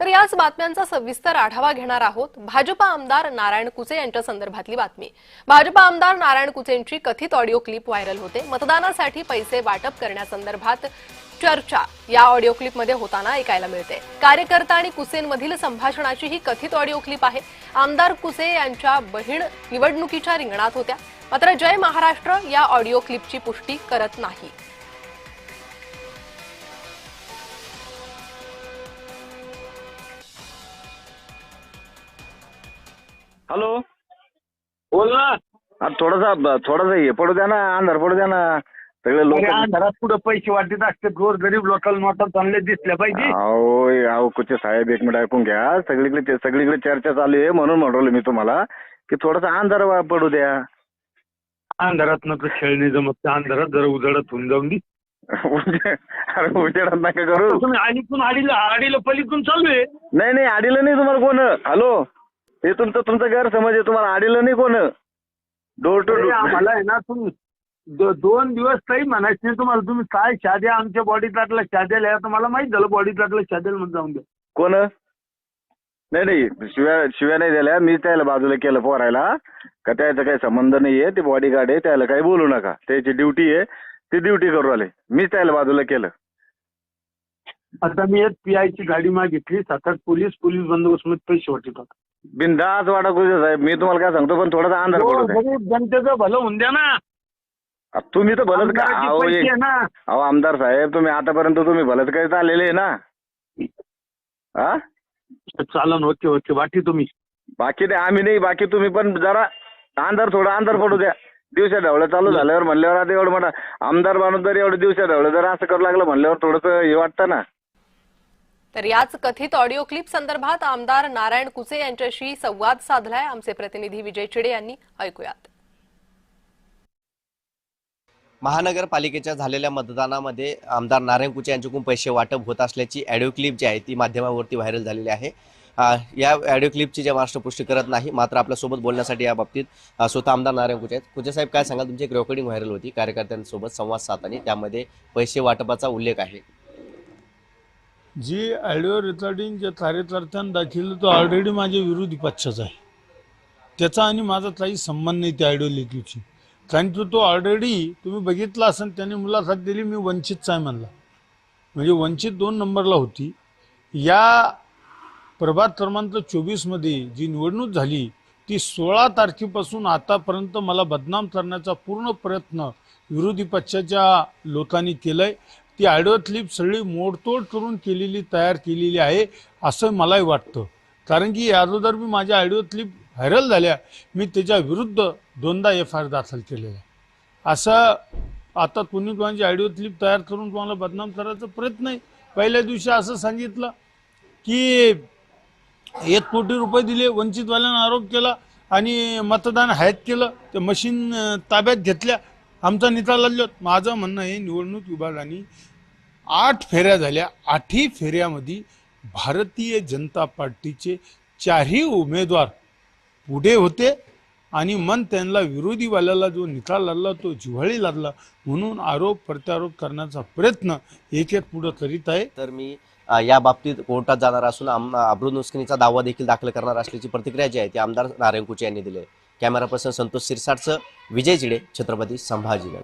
तर याच बातम्यांचा सविस्तर आढावा घेणार आहोत। भाजपा आमदार नारायण कुचे यांच्या संदर्भातली बातमी। भाजपा आमदार नारायण कुचेंची कथित ऑडिओ क्लिप व्हायरल होते। मतदानासाठी पैसे वाटप करण्यासंदर्भात चर्चा या ऑडिओ क्लिपमध्ये होताना ऐकायला मिळते। कार्यकर्ता आणि कुसेंमधील संभाषणाची ही कथित ऑडिओ क्लिप आहे। आमदार कुचे यांच्या बहीण निवडणुकीच्या रिंगणात होत्या, मात्र जय महाराष्ट्र या ऑडिओ क्लिपची पुष्टी करत नाही। हॅलो, बोल ना। थोडासा हे पडू द्या ना, अंधार पडू द्या ना। सगळे लोक घरात पुढे पैसे वाटत असते, गोर गरीब लोकांना नोटा चांगले दिसल्या पाहिजे। अहो कुठे साहेब, एक मिनिट ऐकून घ्या। सगळीकडे चर्चा चालू आहे, म्हणून म्हणलो मी तुम्हाला की थोडासा अंधार पडू द्या। अंधारात न खेळणे जमत, अंधारात जरा उजळत होऊन जाऊन दी। अरे उजेडात नका करू तुम्ही आडीला पलीकडून चालू आहे। नाही आडीलं नाही तुम्हाला कोण। हॅलो, हे तुमचा गैरसमज आहे। तुम्हाला आडीलं नाही कोण। डोर टू डोर आम्हाला आहे ना, तुम्ही 2 दिवस काही म्हणायचं नाही तुम्हाला। तुम्ही काय शाद्या आमच्या बॉडीतला शाद्याला, तुम्हाला माहित झालं बॉडीतला शाद्याला म्हणून जाऊन द्या कोण। नाही शिव्या नाही दिल्या। मी त्याला बाजूला केलं पोरायला, का त्याचा काही संबंध नाहीये। ते बॉडीगार्ड आहे, त्याला काही बोलू नका। त्याची ड्युटी आहे, ती ड्युटी करू आले। मी त्याला बाजूला केलं। आता मी एक पीआयची गाडी मागितली, 7-8 पोलीस बंदोबस्त मध्ये पैसे वाटतात। बिंदास वाटा कुठे साहेब, मी तुम्हाला काय सांगतो, पण थोडासा अंधार पडू द्या। जनतेचं भलं होऊन द्या ना। तुम्ही तर भलत का अहो आमदार साहेब, तुम्ही आतापर्यंत तुम्ही भलत करीत आलेले आहे ना। हा चालन, ओके बाकी तुम्ही बाकी नाही, आम्ही नाही बाकी तुम्ही, पण जरा थोडा अंधार पडू द्या। दिवसा ढवळं चालू झाल्यावर म्हणल्यावर आता एवढं मोठा आमदार माणूस जर एवढं दिवसा ढवळं जर असं करू लागलं म्हणल्यावर थोडंसं हे वाटतं ना। तर याच कथित ऑडिओ क्लिप संदर्भात आमदार नारायण कुचे यांच्याशी संवाद साधलाय आमचे प्रतिनिधी विजय चिडे यांनी। ऐकूयात। महानगरपालिकेच्या झालेल्या मतदानामध्ये आमदार नारायण कुचे यांच्याकडून पैसे वाटप होत असल्याची ऑडिओ क्लिप जी आहे ती माध्यमावरती व्हायरल झालेली आहे। या ऑडिओ क्लिपची जे महाराष्ट्र पुष्टी करत नाही, मात्र आपल्यासोबत बोलण्यासाठी या बाबतीत स्वतः आमदार नारायण कुचे आहेत। कुचे साहेब, काय सांगाल? तुमची एक रेकॉर्डिंग व्हायरल होती कार्यकर्त्यांसोबत संवाद साधताना, त्यामध्ये पैसे वाटपाचा उल्लेख आहे। जी ऑडिओ रेकॉर्डिंग जे कार्यकर्त्यांनी दाखवलं तो ऑलरेडी माझ्या विरोधी पक्षाचा आहे। त्याचा आणि माझा काही संबंध नाही त्या ऑडिओ लेखीची, कारण तो ऑलरेडी तुम्ही बघितला असेल, त्याने मुलाखत दिली, मी वंचितचा आहे म्हणला, म्हणजे वंचित 2 नंबरला होती। या प्रभाग क्रमांक 24 मध्ये जी निवडणूक झाली ती 16 तारखेपासून आतापर्यंत मला बदनाम करण्याचा पूर्ण प्रयत्न विरोधी पक्षाच्या लोकांनी केलाय। ती ऑडिओ क्लिप सगळी मोडतोड करून तयार केलेली आहे असं मलाही वाटतं, कारण की या अगोदर मी माझ्या ऑडिओ क्लिप व्हायरल झाल्या, मी त्याच्या विरुद्ध 2दा FIR दाखल केलेला आहे। असं आता कुणी कोणाची ऑडिओ क्लिप तयार करून तुम्हाला बदनाम करायचा प्रयत्न आहे। पहिल्या दिवशी असं सांगितलं की 1 कोटी रुपये दिले, वंचितवाल्यांना आरोप केला आणि मतदान हॅक केलं, ते मशीन ताब्यात घेतल्या, आमचा निकाल लागला। माझं म्हणणं आहे, निवडणूक विभागाने 8 फेऱ्या झाल्या, 8ही फेऱ्यामध्ये भारतीय जनता पार्टीचे 4ही उमेदवार पुढे होते आणि मन त्यांना विरोधीवाल्याला जो निकाल लागला तो जिव्हाळी लागला, म्हणून आरोप प्रत्यारोप करण्याचा प्रयत्न एक पुढे करीत आहे। तर मी या बाबतीत कोर्टात जाणार असून अब्रू नुस्खनीचा दावा देखील दाखल करणार असल्याची प्रतिक्रिया जी आहे ती आमदार नारायण कुचे यांनी दिली आहे। कॅमेरा पर्सन संतोष सिरसाटसह विजय चिडे, छत्रपती संभाजीनगर।